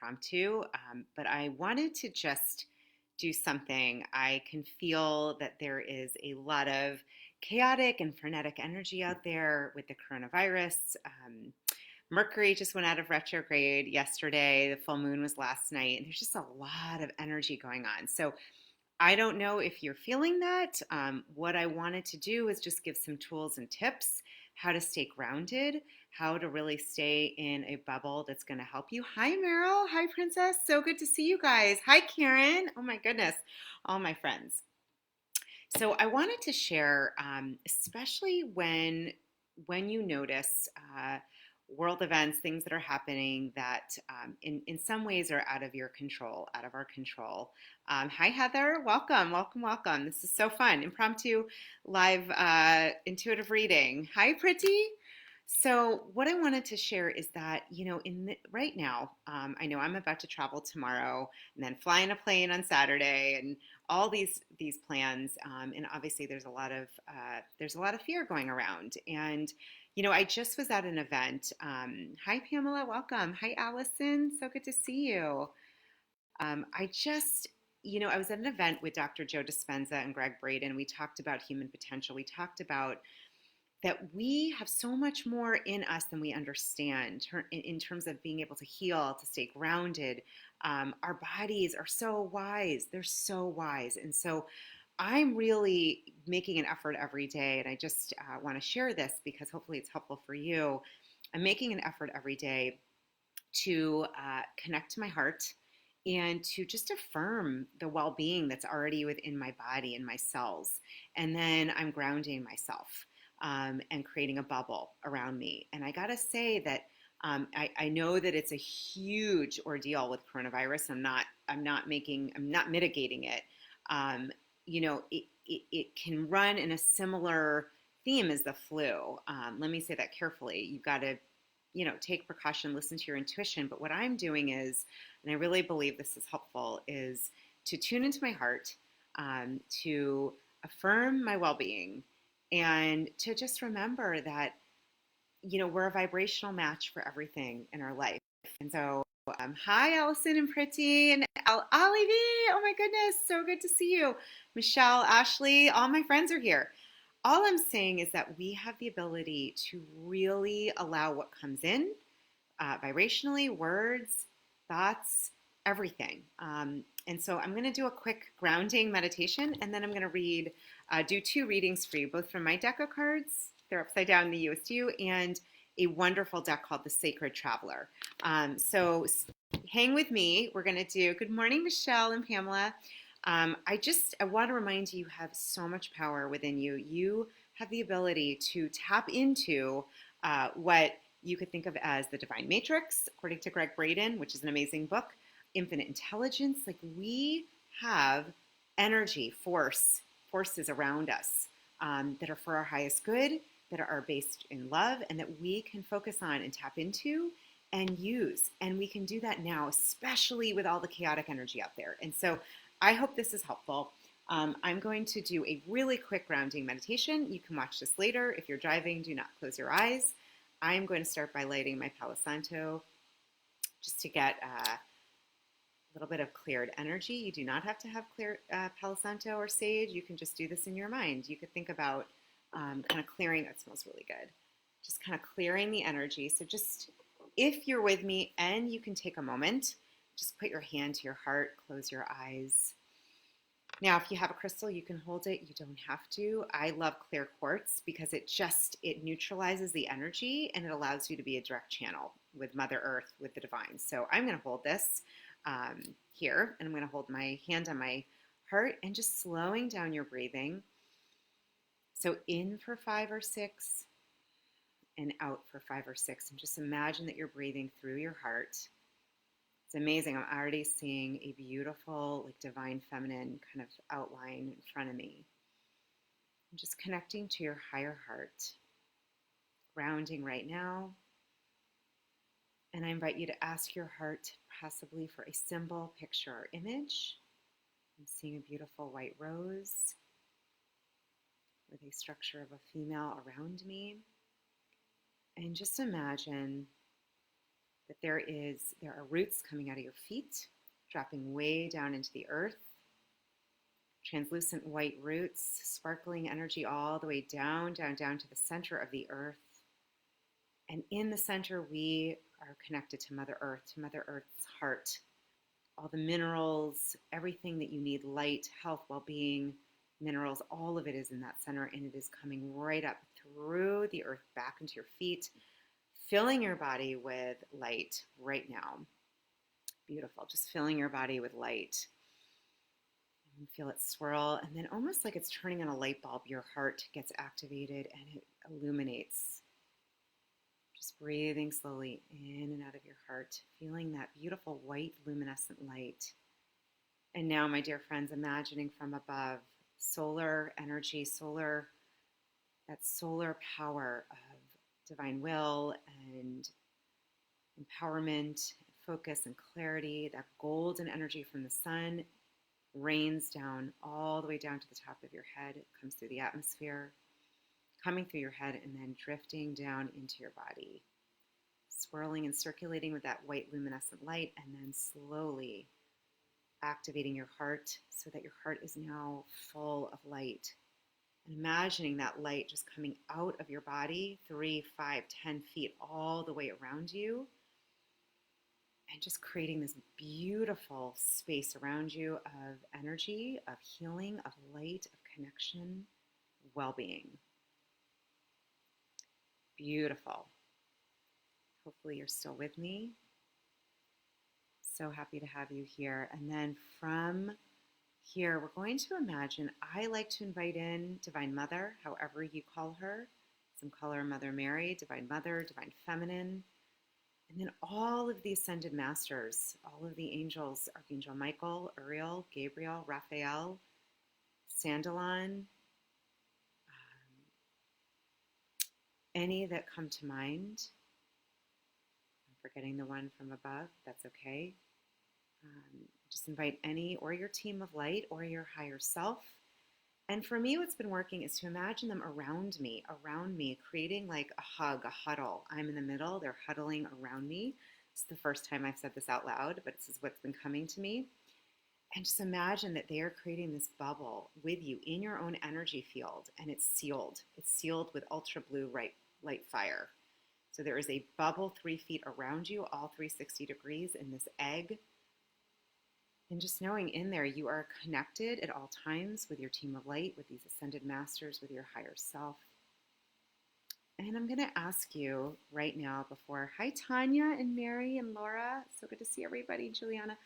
impromptu, but I wanted to just do something. I can feel that there is a lot of chaotic and frenetic energy out there with the coronavirus. Mercury just went out of retrograde yesterday. The full moon was last night, and there's just a lot of energy going on. So I don't know if you're feeling that. What I wanted to do is just give some tools and tips how to stay grounded, how to really stay in a bubble that's going to help you. Hi, Meryl. Hi, Princess. So good to see you guys. Hi, Karen. Oh, my goodness. All my friends. So I wanted to share, especially when you notice world events, things that are happening that in some ways are out of your control, out of our control. Hi, Heather. Welcome, welcome, welcome. This is so fun. Impromptu live intuitive reading. Hi, Pretty. So what I wanted to share is that, right now, I know I'm about to travel tomorrow and then fly in a plane on Saturday and all these plans. And obviously there's a lot of fear going around. And I just was at an event. Hi, Pamela. Welcome. Hi, Allison. So good to see you. I was at an event with Dr. Joe Dispenza and Greg Braden. We talked about human potential. We talked about that we have so much more in us than we understand in terms of being able to heal, to stay grounded. Our bodies are so wise. They're so wise. And so I'm really making an effort every day, and I just want to share this because hopefully it's helpful for you. I'm making an effort every day to connect to my heart and to just affirm the well-being that's already within my body and my cells. And then I'm grounding myself and creating a bubble around me. And I got to say that I know that it's a huge ordeal with coronavirus. I'm not mitigating it. It can run in a similar theme as the flu. Let me say that carefully. You've got to, take precaution, listen to your intuition. But what I'm doing is, and I really believe this is helpful, is to tune into my heart, to affirm my well-being, and to just remember that, we're a vibrational match for everything in our life. And so, hi, Allison and Pretty and Ollie V. Oh my goodness, so good to see you. Michelle, Ashley, all my friends are here. All I'm saying is that we have the ability to really allow what comes in, vibrationally, words, thoughts, everything. And so I'm going to do a quick grounding meditation, and then I'm going to do two readings for you, both from my deck of cards. They're upside down in the You-est You, and a wonderful deck called the Sacred Traveler. So hang with me. We're going to do, good morning, Michelle and Pamela. I want to remind you, you have so much power within you. You have the ability to tap into what you could think of as the divine matrix, according to Greg Braden, which is an amazing book, infinite intelligence. Like, we have energy, forces around us that are for our highest good, that are based in love, and that we can focus on and tap into and use. And we can do that now, especially with all the chaotic energy out there. And so I hope this is helpful. I'm going to do a really quick grounding meditation. You can watch this later. If you're driving, do not close your eyes. I'm going to start by lighting my Palo Santo just to get a little bit of cleared energy. You do not have to have clear Palo Santo or sage. You can just do this in your mind. You could think about kind of clearing. That smells really good. Just kind of clearing the energy. So just, if you're with me and you can take a moment, just put your hand to your heart, close your eyes. Now, if you have a crystal, you can hold it. You don't have to. I love clear quartz because it neutralizes the energy and it allows you to be a direct channel with Mother Earth, with the divine. So I'm going to hold this here, and I'm going to hold my hand on my heart and just slowing down your breathing. So in for 5 or 6 and out for 5 or 6. And just imagine that you're breathing through your heart. It's amazing. I'm already seeing a beautiful, like, divine feminine kind of outline in front of me. I'm just connecting to your higher heart, grounding right now. And I invite you to ask your heart possibly for a symbol, picture, or image. I'm seeing a beautiful white rose with a structure of a female around me. And just imagine that there are roots coming out of your feet, dropping way down into the earth, translucent white roots, sparkling energy all the way down, down, down to the center of the earth. And in the center, we are connected to Mother Earth, to Mother Earth's heart. All the minerals, everything that you need, light, health, well-being, minerals, all of it is in that center, and it is coming right up through the earth back into your feet, filling your body with light right now. Beautiful. Just filling your body with light. And feel it swirl, and then almost like it's turning on a light bulb, your heart gets activated and it illuminates. Just breathing slowly in and out of your heart, feeling that beautiful white luminescent light. And now, my dear friends, imagining from above solar energy, that solar power of divine will and empowerment, focus and clarity, that golden energy from the sun rains down all the way down to the top of your head. It comes through the atmosphere, coming through your head, and then drifting down into your body, swirling and circulating with that white luminescent light, and then slowly activating your heart so that your heart is now full of light. And imagining that light just coming out of your body 3, 5, 10 feet all the way around you, and just creating this beautiful space around you of energy, of healing, of light, of connection, well-being. Beautiful. Hopefully you're still with me. So happy to have you here. And then from here, we're going to imagine, I like to invite in Divine Mother, however you call her. Some call her Mother Mary, Divine Mother, Divine Feminine. And then all of the ascended masters, all of the angels, Archangel Michael, Uriel, Gabriel, Raphael, Sandalon, any that come to mind. I'm forgetting the one from above, that's okay. Just invite any, or your team of light, or your higher self. And for me, what's been working is to imagine them around me, creating like a hug, a huddle. I'm in the middle, they're huddling around me. It's the first time I've said this out loud, but this is what's been coming to me. And just imagine that they are creating this bubble with you in your own energy field, and it's sealed. It's sealed with ultra blue light fire. So there is a bubble 3 feet around you, all 360 degrees in this egg. And just knowing in there you are connected at all times with your team of light, with these ascended masters, with your higher self. And I'm going to ask you right now hi Tanya and Mary and Laura, so good to see everybody, Juliana.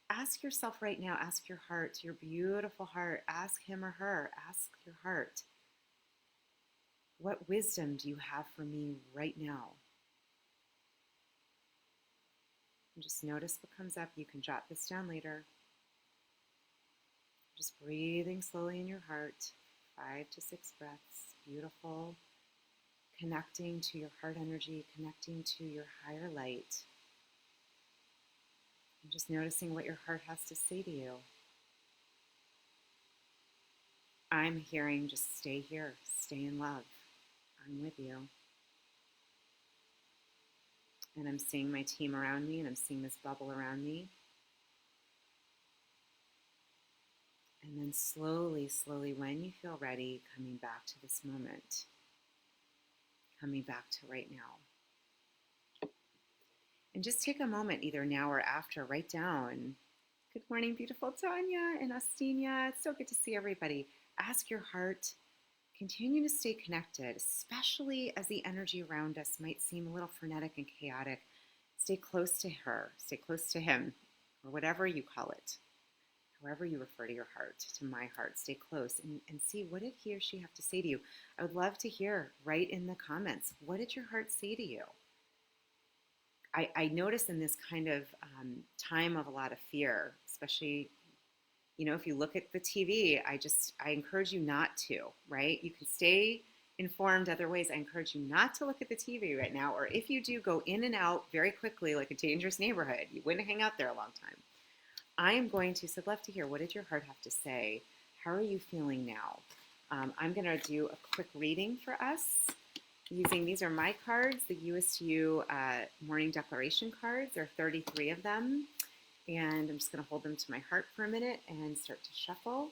Ask yourself right now, ask your heart, your beautiful heart, ask him or her, ask your heart, what wisdom do you have for me right now? And just notice what comes up. You can jot this down later. Just breathing slowly in your heart, 5 to 6 breaths, beautiful, connecting to your heart energy, connecting to your higher light, and just noticing what your heart has to say to you. I'm hearing just stay here, stay in love, I'm with you. And I'm seeing my team around me, and I'm seeing this bubble around me. And then slowly, slowly, when you feel ready, coming back to this moment, coming back to right now. And just take a moment, either now or after, write down, good morning, beautiful Tanya and Astinia. It's so good to see everybody. Ask your heart, continue to stay connected, especially as the energy around us might seem a little frenetic and chaotic. Stay close to her, stay close to him, or whatever you call it. However you refer to your heart, to my heart, stay close and see, what did he or she have to say to you? I would love to hear, write in the comments, what did your heart say to you? I notice in this kind of time of a lot of fear, especially, if you look at the TV, I encourage you not to, right? You can stay informed other ways. I encourage you not to look at the TV right now, or if you do, go in and out very quickly like a dangerous neighborhood. You wouldn't hang out there a long time. I am going to, so I'd love to hear, what did your heart have to say? How are you feeling now? I'm going to do a quick reading for us, using, these are my cards, the You-est You morning declaration cards. There are 33 of them. And I'm just going to hold them to my heart for a minute and start to shuffle.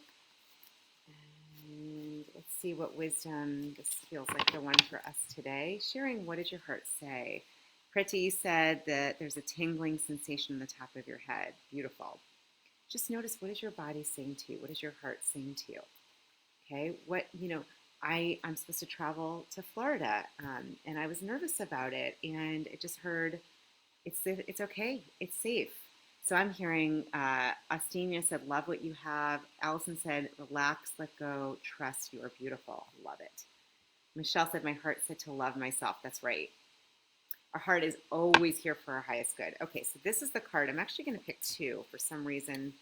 And let's see what wisdom, this feels like the one for us today. Sharing, what did your heart say? Priti, you said that there's a tingling sensation in the top of your head. Beautiful. Just notice, what is your body saying to you? What is your heart saying to you? Okay, I'm supposed to travel to Florida, and I was nervous about it, and I just heard it's okay, it's safe. So I'm hearing Astinia said, love what you have. Allison said, relax, let go, trust, you are beautiful. Love it. Michelle said, my heart said to love myself. That's right. Our heart is always here for our highest good. Okay, so this is the card. I'm actually going to pick two for some reason.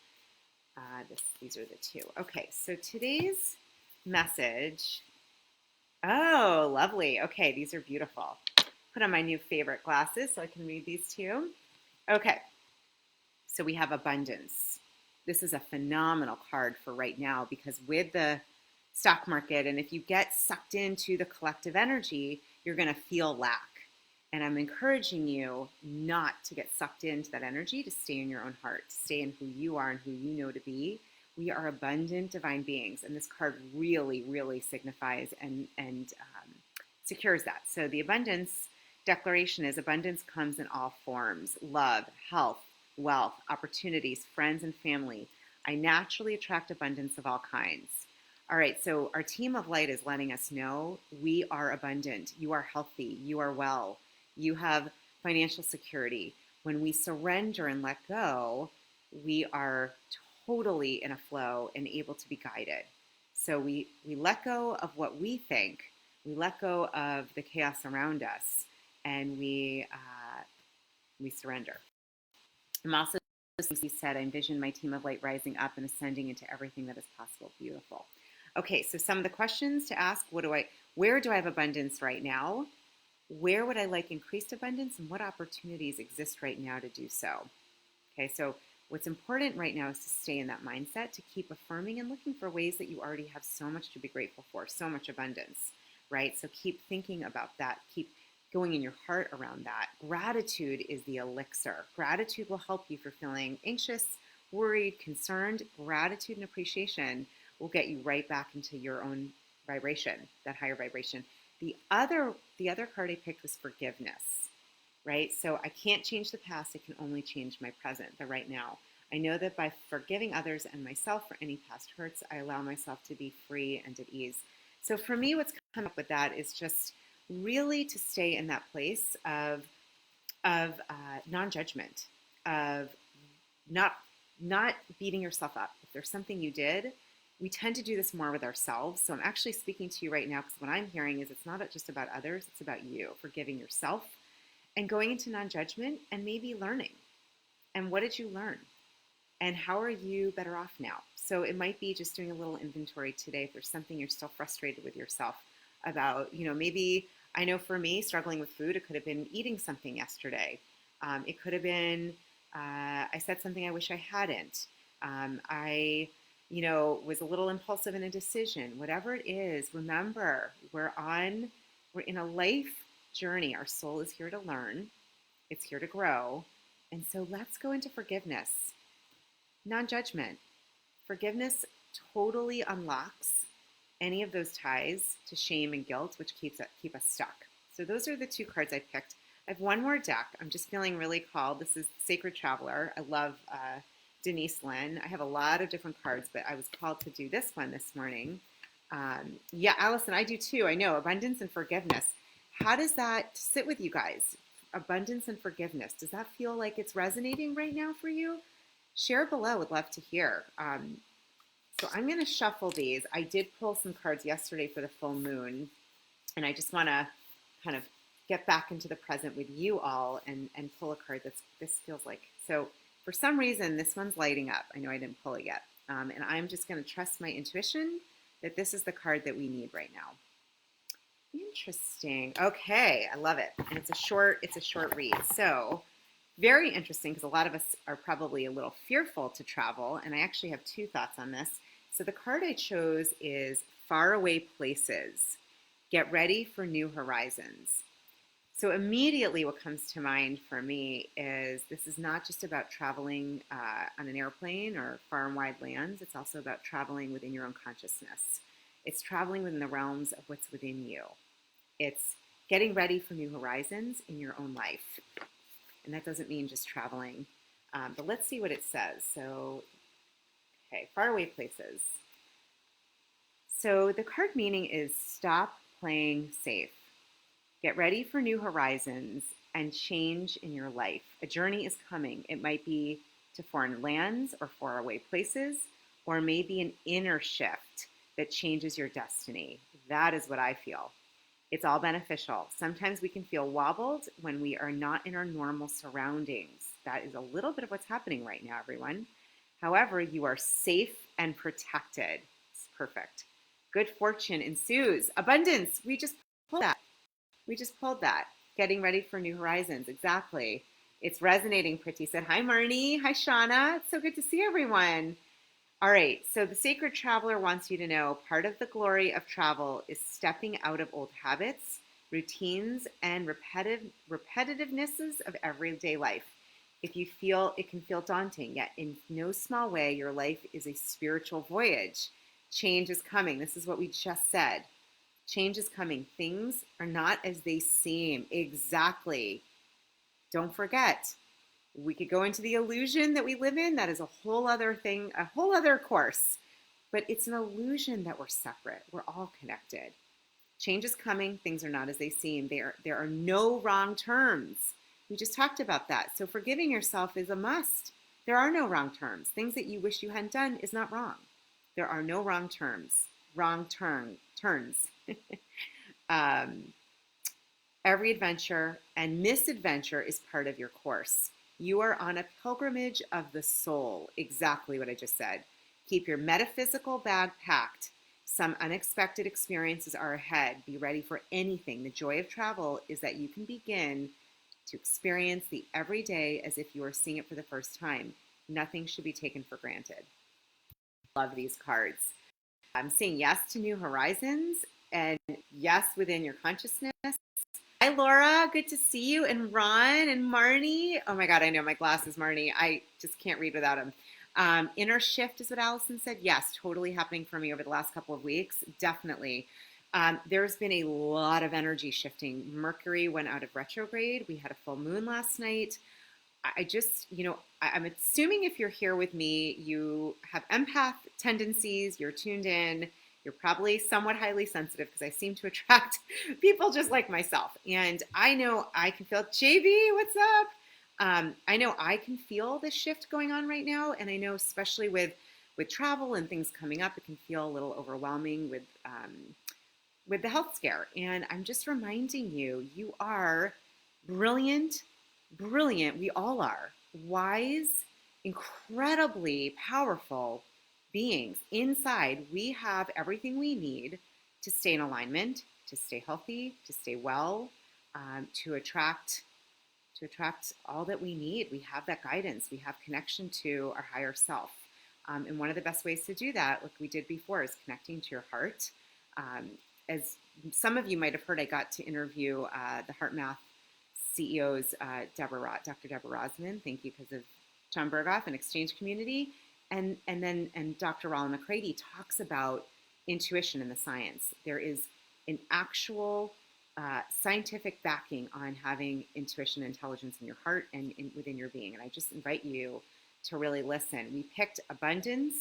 These are the two. Okay, so today's message. Oh, lovely. Okay, these are beautiful. Put on my new favorite glasses so I can read these to you. Okay, so we have abundance. This is a phenomenal card for right now because with the stock market, and if you get sucked into the collective energy, you're going to feel lack. And I'm encouraging you not to get sucked into that energy, to stay in your own heart, to stay in who you are and who you know to be. We are abundant divine beings, and this card really, really signifies and secures that. So the abundance declaration is abundance comes in all forms: love, health, wealth, opportunities, friends, and family. I naturally attract abundance of all kinds. All right, so our team of light is letting us know we are abundant. You are healthy. You are well. You have financial security. When we surrender and let go, we are totally in a flow and able to be guided. So we let go of what we think. We let go of the chaos around us, and we surrender. I'm also, he said, I envision my team of light rising up and ascending into everything that is possible. Beautiful. Okay, so some of the questions to ask: where do I have abundance right now? Where would I like increased abundance, and what opportunities exist right now to do so? Okay, so what's important right now is to stay in that mindset, to keep affirming and looking for ways that you already have so much to be grateful for, so much abundance, right? So keep thinking about that. Keep going in your heart around that. Gratitude is the elixir. Gratitude will help you if you're feeling anxious, worried, concerned. Gratitude and appreciation will get you right back into your own vibration, that higher vibration. The other card I picked was forgiveness, right? So I can't change the past. I can only change my present, the right now. I know that by forgiving others and myself for any past hurts, I allow myself to be free and at ease. So for me, what's come up with that is just really to stay in that place of non-judgment, of not beating yourself up. If there's something you did, we tend to do this more with ourselves. So I'm actually speaking to you right now because what I'm hearing is it's not just about others, it's about you, forgiving yourself and going into non-judgment and maybe learning. And what did you learn? And how are you better off now? So it might be just doing a little inventory today if there's something you're still frustrated with yourself about. Maybe, I know for me, struggling with food, it could have been eating something yesterday. It could have been, I said something I wish I hadn't. I was a little impulsive in a decision. Whatever it is, remember, we're in a life journey. Our soul is here to learn. It's here to grow. And so let's go into forgiveness. Non-judgment. Forgiveness totally unlocks any of those ties to shame and guilt, which keep us stuck. So those are the two cards I picked. I have one more deck. I'm just feeling really called. This is Sacred Traveler. I love Denise Lynn. I have a lot of different cards, but I was called to do this one this morning. Yeah, Allison, I do too. I know, abundance and forgiveness. How does that sit with you guys? Abundance and forgiveness. Does that feel like it's resonating right now for you? Share below. Would love to hear. So I'm going to shuffle these. I did pull some cards yesterday for the full moon, and I just want to kind of get back into the present with you all and pull a card this feels like. So for some reason, this one's lighting up. I know I didn't pull it yet. And I'm just going to trust my intuition that this is the card that we need right now. Interesting. Okay, I love it. And it's a short read. So very interesting because a lot of us are probably a little fearful to travel. And I actually have two thoughts on this. So the card I chose is Faraway Places. Get ready for new horizons. So immediately what comes to mind for me is this is not just about traveling on an airplane or far and wide lands. It's also about traveling within your own consciousness. It's traveling within the realms of what's within you. It's getting ready for new horizons in your own life. And that doesn't mean just traveling. But let's see what it says. So, okay, faraway places. So the card meaning is stop playing safe. Get ready for new horizons and change in your life. A journey is coming. It might be to foreign lands or faraway places, or maybe an inner shift that changes your destiny. That is what I feel. It's all beneficial. Sometimes we can feel wobbled when we are not in our normal surroundings. That is a little bit of what's happening right now, everyone. However, you are safe and protected. It's perfect. Good fortune ensues. Abundance. We just pulled that. Getting ready for new horizons. Exactly. It's resonating. Pretty said, hi, Marnie. Hi, Shauna. It's so good to see everyone. All right. So the Sacred Traveler wants you to know part of the glory of travel is stepping out of old habits, routines, and repetitivenesses of everyday life. If you feel it can feel daunting, yet in no small way, your life is a spiritual voyage. Change is coming. This is what we just said. Change is coming. Things are not as they seem. Exactly. Don't forget, we could go into the illusion that we live in. That is a whole other thing, a whole other course. But it's an illusion that we're separate. We're all connected. Change is coming. Things are not as they seem. There are no wrong turns. We just talked about that. So forgiving yourself is a must. There are no wrong terms. Things that you wish you hadn't done is not wrong. There are no wrong terms. Turns. Every adventure and misadventure is part of your course. You are on a pilgrimage of the soul. Exactly what I just said. Keep your metaphysical bag packed. Some unexpected experiences are ahead. Be ready for anything. The joy of travel is that you can begin to experience the everyday as if you are seeing it for the first time. Nothing should be taken for granted. Love these cards. I'm saying yes to new horizons and yes within your consciousness. Hi, Laura. Good to see you. And Ron and Marnie. Oh my God, I know my glasses, Marnie. I just can't read without them. Inner shift is what Allison said. Yes, totally happening for me over the last couple of weeks. Definitely. There's been a lot of energy shifting. Mercury went out of retrograde. We had a full moon last night. I just, I'm assuming if you're here with me, you have empath tendencies, you're tuned in, you're probably somewhat highly sensitive because I seem to attract people just like myself. And I know I can feel, JB, what's up? I know I can feel this shift going on right now. And I know especially with travel and things coming up, it can feel a little overwhelming with the health scare. And I'm just reminding you, you are brilliant. We all are wise, incredibly powerful beings. Inside, we have everything we need to stay in alignment, to stay healthy, to stay well, to attract all that we need. We have that guidance. We have connection to our higher self. And one of the best ways to do that, like we did before, is connecting to your heart. As some of you might have heard, I got to interview the Heart Math CEO's Dr. Deborah Rosman. Thank you, because of John Berghoff and Exchange Community. And Dr. Roland McCready talks about intuition and the science. There is an actual scientific backing on having intuition and intelligence in your heart and within your being. And I just invite you to really listen. We picked abundance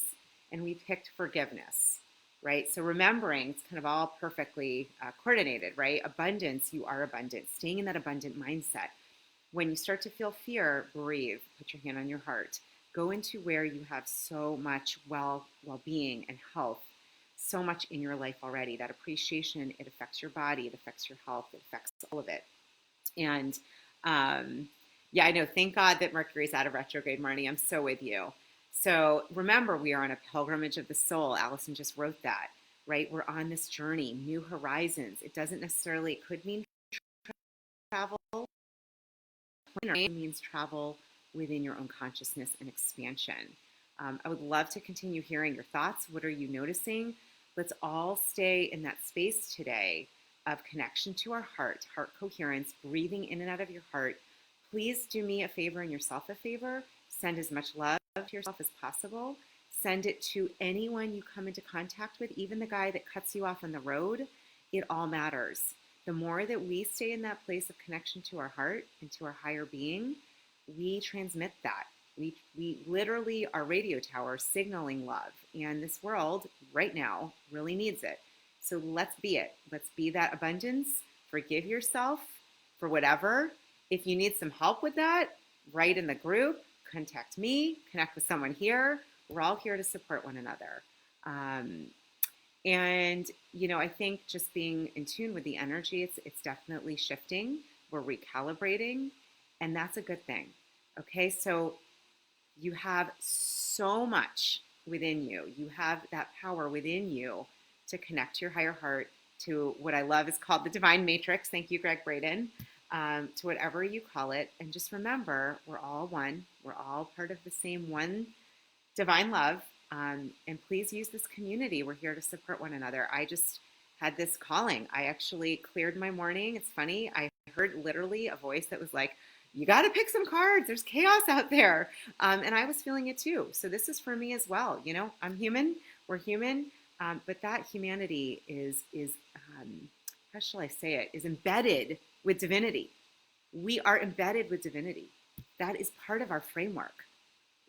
and we picked forgiveness, right? So remembering it's kind of all perfectly coordinated, right? Abundance, you are abundant. Staying in that abundant mindset. When you start to feel fear, breathe. Put your hand on your heart. Go into where you have so much well-being and health, so much in your life already. That appreciation, it affects your body, it affects your health, it affects all of it. And yeah, I know. Thank God that Mercury's out of retrograde, Marnie. I'm so with you. So remember, we are on a pilgrimage of the soul. Allison just wrote that, right? We're on this journey, new horizons. It doesn't necessarily, it could mean travel. It means travel within your own consciousness and expansion. I would love to continue hearing your thoughts. What are you noticing? Let's all stay in that space today of connection to our heart coherence, breathing in and out of your heart, please do me a favor and yourself a favor. Send as much love to yourself as possible. Send it to anyone you come into contact with, even the guy that cuts you off on the road. It all matters. The more that we stay in that place of connection to our heart and to our higher being, we transmit that. We literally are radio towers signaling love. And this world right now really needs it. So let's be it. Let's be that abundance. Forgive yourself for whatever. If you need some help with that, write in the group, contact me, connect with someone here. We're all here to support one another. And, I think just being in tune with the energy, it's definitely shifting. We're recalibrating, and that's a good thing. Okay, so you have so much within you. You have that power within you to connect to your higher heart, to what I love is called the divine matrix. Thank you, Greg Braden. To whatever you call it. And just remember, we're all one. We're all part of the same one divine love. And please use this community. We're here to support one another. I just had this calling. I actually cleared my morning. It's funny. I heard literally a voice that was like, you got to pick some cards. There's chaos out there. And I was feeling it too. So this is for me as well. I'm human. We're human. But that humanity is how shall I say it, is embedded with divinity. We are embedded with divinity. That is part of our framework.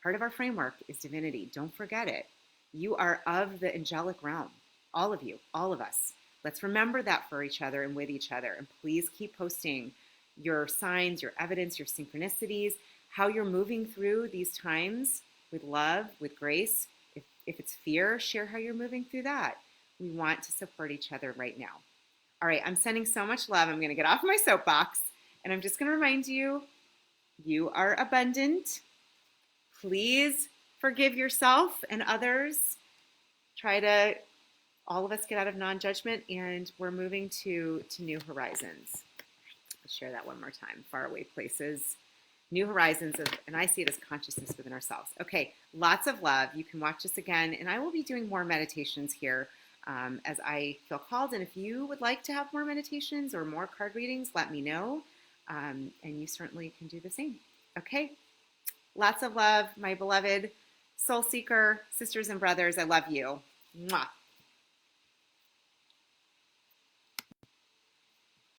Part of our framework is divinity. Don't forget it. You are of the angelic realm. All of you, all of us. Let's remember that for each other and with each other. And please keep posting your signs, your evidence, your synchronicities, how you're moving through these times with love, with grace. If it's fear, share how you're moving through that. We want to support each other right now. All right, I'm sending so much love. I'm going to get off my soapbox, and I'm just going to remind you, you are abundant. Please forgive yourself and others. Try to, all of us, get out of non-judgment, and we're moving to new horizons. Let's share that one more time. Faraway places, new horizons, and I see it as consciousness within ourselves. Okay, lots of love. You can watch this again, and I will be doing more meditations here as I feel called. And if you would like to have more meditations or more card readings, let me know, and you certainly can do the same. Okay, lots of love, my beloved soul seeker sisters and brothers. I love you. Mwah.